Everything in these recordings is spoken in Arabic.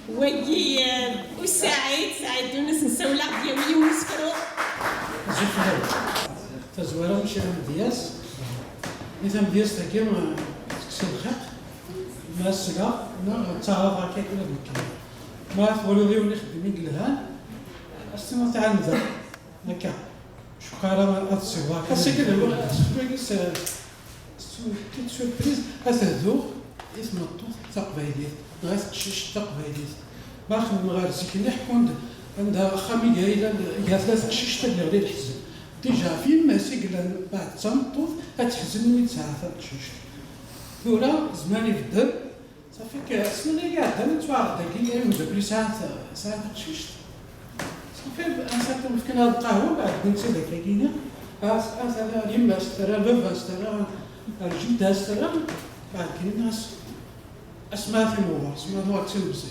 وي وسعيد ونس نسولق ديالي ونسكرو زفر تزوارا مشي مدياس إذا مدياس تاكي ما تكسر الخط ما السقا ما تعرف هكاك ولا بكري ما تقولوا لي ولي خدمين لها استمع تاع نذا هكا شكرا ما تصيبها كاسي كذا هو سبريس كيت سوربريز هتهدو اسم الطوط تقبايليت غاس تشيش تقبايليت ما خدم غير سكني حكون عندها خامي جايله ثلاث قشيش تاع غير الحزن ديجا فين ما سيقلا بعد تنطوط غتحزن من ساعه قشيش ثورا زمان يبدل صافي كاسمنا قاعده نتواعد داكي مدبري ساعه قشيش صافي انسات ممكن هاد القهوه بعد بنتي داك كاينه هذا اليما اشترى بابا اشترى الجدة اشترى بعد كاين ناس اسماء في نوار تلبسيت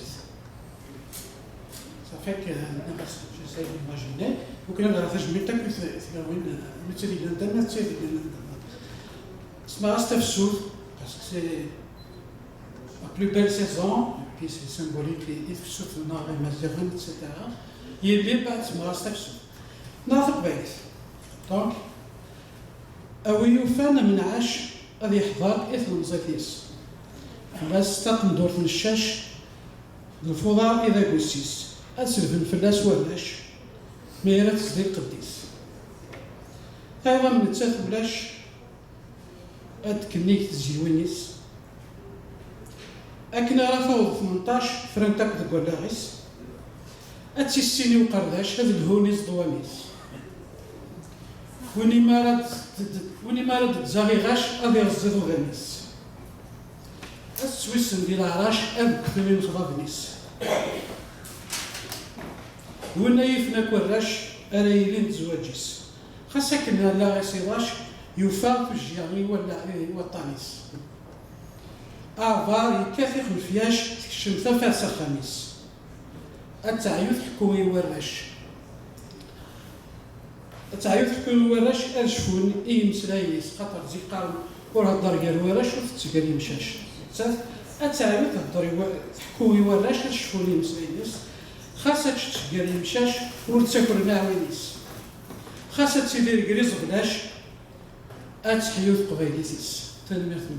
صافي ناقص جسدي ماجيني وكنا نعرف جميتك في وين مثلي لندن تسالي لندن اسمها استفسود باسكو سي لا بلو بيل سيزون بي سي سيمبوليك لي يفسد في النار مازيغن اتسيتيرا هي اللي بعد اسمها استفسود ناطق بالك دونك أو يوفانا من عاش غادي يحضر إثم زيتيس فلاس تاقم دورة الشاش الفضاء إذا قسيس أسلفن فلاس ولاش ميرا تصديق قديس أيضا من تسات ولاش أد كنيك تزيوينيس أكنا رافاو 18 فرنتاك دقول لاغيس أتسيسيني وقرداش هذا الهونيس ضوانيس وني مارد تزاغي غاش أذي غزيضو غنيس السويس ندير عراش أذ كثيرين خضابنيس ونا يفنا كوراش أرايلين تزواجيس خاصة كنا لا غسيراش يوفا في الجياني ولا وطانيس أفار يكاثي خلفياش تكشم ثفاس خميس التعيوث حكوي وراش تعيط حكون وراش أشفون مسلايس خاطر زيقار ورهضر قال وراش وتتقال يمشاش أتعيط هضري حكوي وراش أشفون مسلايس خاصة تتقال يمشاش ورتاكل ناوينيس خاصة تدير قريز غلاش أتحيوث قبايليتيس تنميرتنا